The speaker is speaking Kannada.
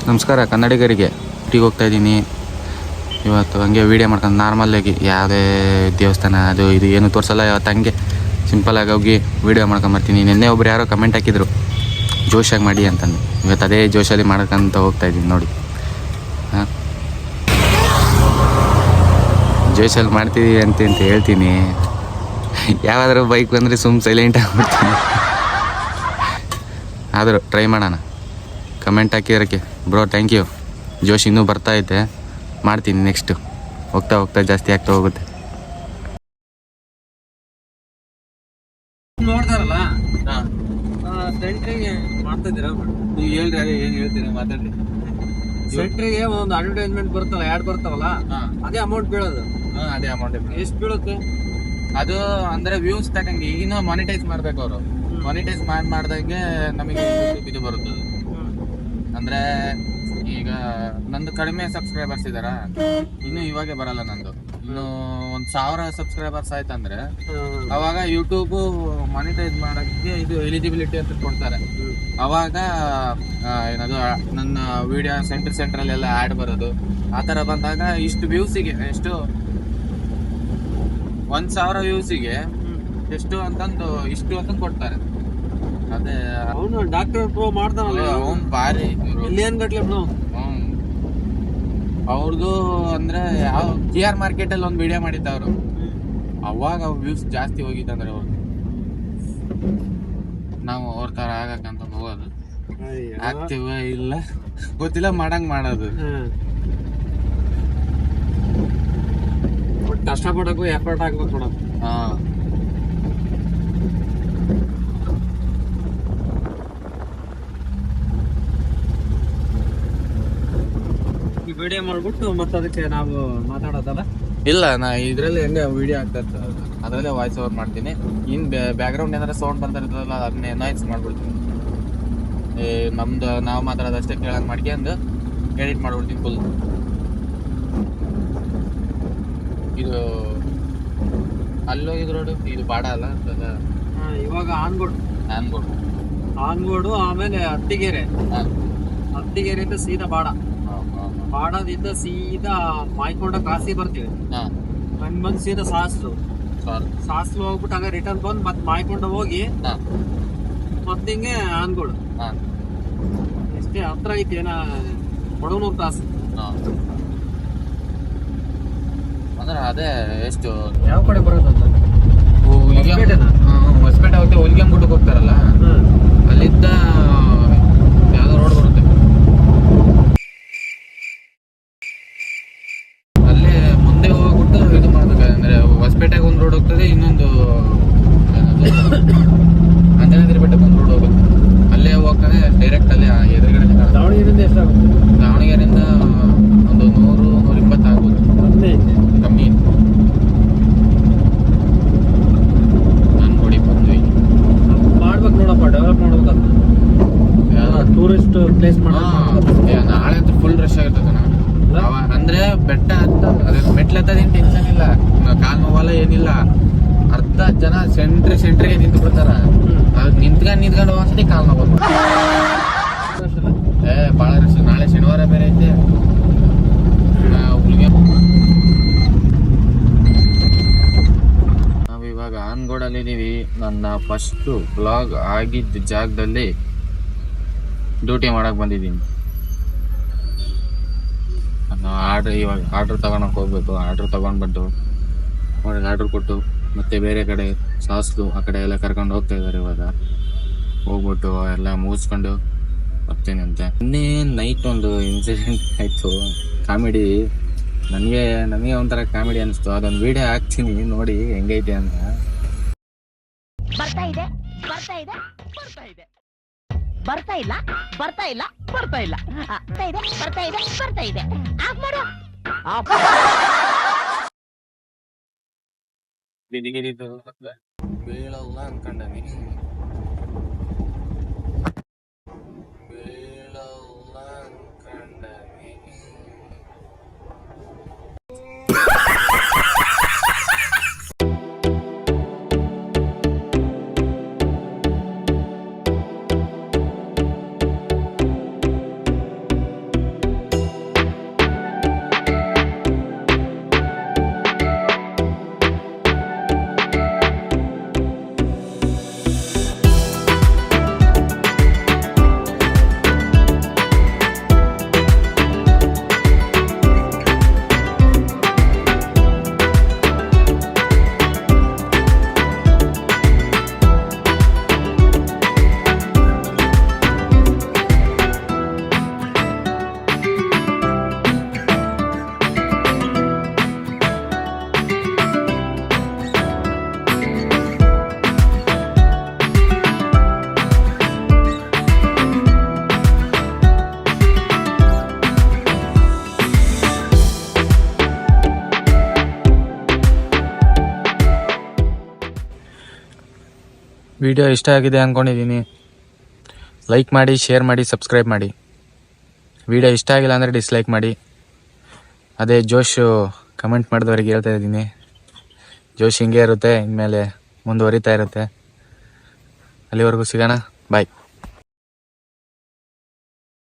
ನಮಸ್ಕಾರ ಕನ್ನಡಿಗರಿಗೆ. ಊಟಿಗೆ ಹೋಗ್ತಾ ಇದ್ದೀನಿ ಇವತ್ತು. ಹಂಗೆ ವೀಡಿಯೋ ಮಾಡ್ಕೊಂಡು ನಾರ್ಮಲಾಗಿ ಯಾವುದೇ ದೇವಸ್ಥಾನ ಅದು ಇದು ಏನು ತೋರಿಸಲ್ಲ. ಇವತ್ತು ಹಂಗೆ ಸಿಂಪಲಾಗಿ ಹೋಗಿ ವೀಡಿಯೋ ಮಾಡ್ಕೊಂಬರ್ತೀನಿ. ನಿನ್ನೆ ಒಬ್ರು ಯಾರೋ ಕಮೆಂಟ್ ಹಾಕಿದ್ರು ಜೋಶಾಗಿ ಮಾಡಿ ಅಂತಂದು. ಇವತ್ತು ಅದೇ ಜೋಶಲ್ಲಿ ಮಾಡ್ಕೊಂತ ಹೋಗ್ತಾಯಿದ್ದೀನಿ ನೋಡಿ. ಹಾಂ, ಜೋಶಲ್ಲಿ ಮಾಡ್ತೀವಿ ಅಂತ ಹೇಳ್ತೀನಿ. ಯಾವಾದರೂ ಬೈಕ್ ಬಂದರೆ ಸೈಲೆಂಟ್ ಆಗಿಬಿಡ್ತೀನಿ. ಆದರೂ ಟ್ರೈ ಮಾಡೋಣ. ಕಮೆಂಟ್ ಹಾಕಿರೋಕ್ಕೆ ಬ್ರೋ ಥ್ಯಾಂಕ್ ಯು. ಜೋಶ್ ಇನ್ನೂ ಬರ್ತಾಯಿದೆ, ಮಾಡ್ತೀನಿ ನೆಕ್ಸ್ಟು. ಹೋಗ್ತಾ ಹೋಗ್ತಾ ಜಾಸ್ತಿ ಆಗ್ತಾ ಹೋಗುತ್ತೆ. ನೋಡ್ತಾರಲ್ಲ ಸೆಂಟ್ರಿಗೆ ಮಾಡ್ತಿದ್ದೀರಾ? ನೀವು ಹೇಳ್ರಿ, ಅದೇ ಏನು ಹೇಳ್ತೀನಿ ಮಾತಾಡಿ. ಸೆಂಟ್ರಿಗೆ ಒಂದು ಅಡ್ವರ್ಟೈಸ್ಮೆಂಟ್ ಬರುತ್ತಲ್ಲ, ಆ್ಯಡ್ ಬರ್ತಾವಲ್ಲ, ಅದೇ ಅಮೌಂಟ್ ಬೀಳೋದು. ಅದೇ ಅಮೌಂಟ್ ಎಷ್ಟು ಬೀಳುತ್ತೆ ಅದು? ಅಂದರೆ ವ್ಯೂಸ್ ತಕ್ಕಂಗೆ ಈಗಿನ ಮಾನಿಟೈಸ್ ಮಾಡ್ಬೇಕು ಅವರು. ಮಾನಿಟೈಸ್ ಮಾಡ್ದಂಗೆ ನಮಗೆ ಇದು ಬರುತ್ತದೆ. ಅಂದರೆ ಈಗ ನಂದು ಕಡಿಮೆ ಸಬ್ಸ್ಕ್ರೈಬರ್ಸ್ ಇದ್ದಾರಾ, ಇನ್ನು ಇವಾಗೆ ಬರಲ್ಲ. ನಂದು ಇನ್ನು 1000 ಸಬ್ಸ್ಕ್ರೈಬರ್ಸ್ ಆಯ್ತಂದ್ರೆ ಅವಾಗ ಯೂಟ್ಯೂಬು ಮಾನಿಟೈಸ್ ಮಾಡೋಕ್ಕೆ ಇದು ಎಲಿಜಿಬಿಲಿಟಿ ಅಂತ ಕೊಡ್ತಾರೆ. ಅವಾಗ ಏನದು ನನ್ನ ವಿಡಿಯೋ ಸೆಂಟ್ರಲ್ಲೆಲ್ಲ ಆ್ಯಡ್ ಬರೋದು. ಆ ಥರ ಬಂದಾಗ ಇಷ್ಟು ವ್ಯೂಸಿಗೆ ಎಷ್ಟು 1000 ವ್ಯೂಸಿಗೆ ಎಷ್ಟು ಅಂತಂದು ಇಷ್ಟು ಅಂತ ಕೊಡ್ತಾರೆ. ಅದೇ ಅವನು ಡಾಕ್ಟರ್ ಪ್ರೋ ಮಾಡ್ತಾನಲ್ಲ, ಅವ್ನು ಭಾರಿ ಮಿಲಿಯನ್ ಗಟ್ಲೆ ಬ್ರೋ. ಅವ್ರದ್ದು ಅಂದ್ರೆ ಯಾವ KR ಮಾರ್ಕೆಟಲ್ಲಿ ಒಂದು ವಿಡಿಯೋ ಮಾಡಿದ್ದ ಅವರು. ಅವಾಗ ವ್ಯೂಸ್ ಜಾಸ್ತಿ ಹೋಗಿತ್ತಂದ್ರೆ ಅವ್ರು. ನಾವು ಅವ್ರ ಥರ ಆಗಕ್ಕಂತ ಹೋಗೋದು, ಆಗ್ತೀವ ಇಲ್ಲ ಗೊತ್ತಿಲ್ಲ, ಮಾಡಂಗ್ ಮಾಡೋದು. ಕಷ್ಟಪಡಕ್ಕೂ ಎಫರ್ಟ್ ಹಾಕ್ಬೇಕು ನೋಡ. ಹಾಂ, ವಿಡಿಯೋ ಮಾಡ್ಬಿಟ್ಟು ಮತ್ತೆ ಅದಕ್ಕೆ ನಾವು ಮಾತಾಡೋದಲ್ಲ. ಇಲ್ಲ, ನಾ ಇದರಲ್ಲಿ ಹೆಂಗೆ ವಿಡಿಯೋ ಆಗ್ತಾ ಇರ್ತದೆ ಅದರಲ್ಲೇ ವಾಯ್ಸ್ ಓವರ್ ಮಾಡ್ತೀನಿ. ಇನ್ನು ಬ್ಯಾಕ್ಗ್ರೌಂಡ್ ಏನಾರ ಸೌಂಡ್ ಬರ್ತಾ ಇರ್ತದಲ್ಲ ಅದನ್ನೇ ನಾಯ್ಸ್ ಮಾಡ್ಬಿಡ್ತೀನಿ. ನಮ್ದು ನಾವು ಮಾತಾಡೋದಷ್ಟೇ ಕೇಳಂಗೆ ಮಾಡ್ಕೊಂಡು ಎಡಿಟ್ ಮಾಡ್ಬಿಡ್ತೀನಿ ಫುಲ್. ಇದು ಅಲ್ಲೋಗಿದ್ ರೋಡು, ಇದು ಬಾಡ ಅಲ್ಲ ಇವಾಗ ಆನ್ಗೋಡು, ಆಮೇಲೆ ಹತ್ತಿಗೆರೆ, ಹತ್ತಿಗೆರೆಯಿಂದ ಸೀದಾ ಬಾಡದಿಂದ ಸೀದಾ ಮಾಯ್ಕೊಂಡ ಕಾಸಿ ಬರ್ತೀವಿ. ಬಂದು ಸೀದಾ ಸಾಸ್ಲು ಹೋಗ್ಬಿಟ್ಟು ಹಂಗ ರಿಟರ್ನ್ ಬಂದು ಮತ್ತೆ ಮಾಯ್ಕೊಂಡ ಹೋಗಿ ಮತ್ತೆ ಹಿಂಗೆ ಆನ್ಗೋಡು. ಎಷ್ಟೇ ಹತ್ರ ಐತಿ, ಏನ ಕೊಡಗನೂರು ಕ್ರಾಸ್. ಅಂದ್ರೆ ಅದೇ ಎಷ್ಟು ಯಾವ ಕಡೆ ಬರೋದು? ಹೊಸಪೇಟೆ ಹೋಗುತ್ತೆ, ಹೊಲ್ಗೆಂಗುಟ್ಟಕ್ಕೆ ಹೋಗ್ತಾರಲ್ಲ, ಅಲ್ಲಿದ್ದ ಯಾವ್ದೋ ರೋಡ್ ಬರುತ್ತೆ. ಅಲ್ಲೇ ಮುಂದೆ ಹೋಗ್ಬಿಟ್ಟು ಇದು ಮಾಡ್ಬೇಕು. ಅಂದ್ರೆ ಹೊಸಪೇಟೆಗೆ ಒಂದು ರೋಡ್ ಹೋಗ್ತದೆ, ಇನ್ನೊಂದು ಅಂಜನಾದ್ರಿ ಬೆಟ್ಟಕ್ಕೆ ಒಂದು ರೋಡ್ ಹೋಗುತ್ತೆ. ಅಲ್ಲೇ ಹೋಗ್ತಾನೆ ಡೈರೆಕ್ಟ್ ಅಲ್ಲೇ ಎದುರುಗಡೆ. ದಾವಣಗೆರೆಯಿಂದ ಎಷ್ಟಾಗುತ್ತೆ? ದಾವಣಗೆರೆಯಿಂದ ಒಂದು 100-120 ಆಗ್ಬೋದು, ಕಮ್ಮಿ. ನಾನು ನೋಡಿ ಬಂದ್ವಿ. ಮಾಡ್ಬೇಕು ನೋಡಪ್ಪ, ಡೆವಲಪ್ ಮಾಡ್ಬೇಕಂತ. ಟೂರಿಸ್ಟ್ ಪ್ಲೇಸ್ ನಾಳೆ ಅಂತೂ ಫುಲ್ ರಶ್ ಆಗಿರ್ತದೆ. ಅಂದ್ರೆ ಬೆಟ್ಟ ಹತ್ತ ಅದೇ ಮೆಟ್ಲತ್ತದೇನು ಟೆನ್ಷನ್ ಇಲ್ಲ, ಕಾಲ್ ನೋವಲ್ಲ ಏನಿಲ್ಲ. ಅರ್ಧ ಜನ ಸೆಂಟ್ರಿಗೆ ನಿಂತು ಬಿಡ್ತಾರ. ಅದು ನಿಂತ್ಕೊಂಡು ಹೋಗಿ ಕಾಲ್ ನೋವು ಭಾಳ ರಶ್. ನಾಳೆ ಶನಿವಾರ ಬೇರೆ ಐತೆ. ನಾವಿವಾಗ ಆನ್ಗೋಡಲ್ಲಿದ್ದೀವಿ. ನನ್ನ ಫಸ್ಟು ಬ್ಲಾಗ್ ಆಗಿದ್ದ ಜಾಗದಲ್ಲಿ ಡ್ಯೂಟಿ ಮಾಡಕ್ಕೆ ಬಂದಿದ್ದೀನಿ. ನಾನು ಇವಾಗ ಆರ್ಡ್ರ್ ತಗೊಳಕ್ಕೆ ಹೋಗ್ಬೇಕು. ಆರ್ಡ್ರ್ ತೊಗೊಂಡ್ಬಿಟ್ಟು ಅವ್ರಿಗೆ ಆರ್ಡ್ರ್ ಕೊಟ್ಟು ಮತ್ತೆ ಬೇರೆ ಕಡೆ ಸಾಸ್ಲು ಆ ಕಡೆ ಎಲ್ಲ ಕರ್ಕೊಂಡು ಹೋಗ್ತಾ ಇದ್ದಾರೆ. ಇವಾಗ ಹೋಗ್ಬಿಟ್ಟು ಎಲ್ಲ ಮುಗಿಸ್ಕೊಂಡು ಬರ್ತೀನಂತೆ. ಇನ್ನೇ ನೈಟ್ ಒಂದು ಇನ್ಸಿಡೆಂಟ್ ಆಯಿತು, ಕಾಮಿಡಿ. ನನಗೆ ಒಂಥರ ಕಾಮಿಡಿ ಅನಿಸ್ತು. ಅದೊಂದು ವಿಡಿಯೋ ಹಾಕ್ತೀನಿ ನೋಡಿ ಹೆಂಗೈತೆ ಅಂತ. ಬರ್ತಾ ಇಲ್ಲ ಬರ್ತಾ ಇಲ್ಲ ಬರ್ತಾ ಇದೆ ಆಫ್ ಮಾಡು. ಬೀಳಲ್ಲ ಅನ್ಕೊಂಡನಿ. ವಿಡಿಯೋ ಇಷ್ಟ ಆಗಿದೆ ಅಂದ್ಕೊಂಡಿದ್ದೀನಿ. ಲೈಕ್ ಮಾಡಿ, ಶೇರ್ ಮಾಡಿ, ಸಬ್ಸ್ಕ್ರೈಬ್ ಮಾಡಿ. ವಿಡಿಯೋ ಇಷ್ಟ ಆಗಿಲ್ಲ ಅಂದರೆ ಡಿಸ್ಲೈಕ್ ಮಾಡಿ. ಅದೇ ಜೋಶು ಕಮೆಂಟ್ ಮಾಡಿದವ್ರಿಗೆ ಹೇಳ್ತಾ ಇದ್ದೀನಿ, ಜೋಶ್ ಹಿಂಗೆ ಇರುತ್ತೆ, ಇನ್ಮೇಲೆ ಮುಂದುವರಿತಾ ಇರುತ್ತೆ. ಅಲ್ಲಿವರೆಗೂ ಸಿಗೋಣ, ಬಾಯ್.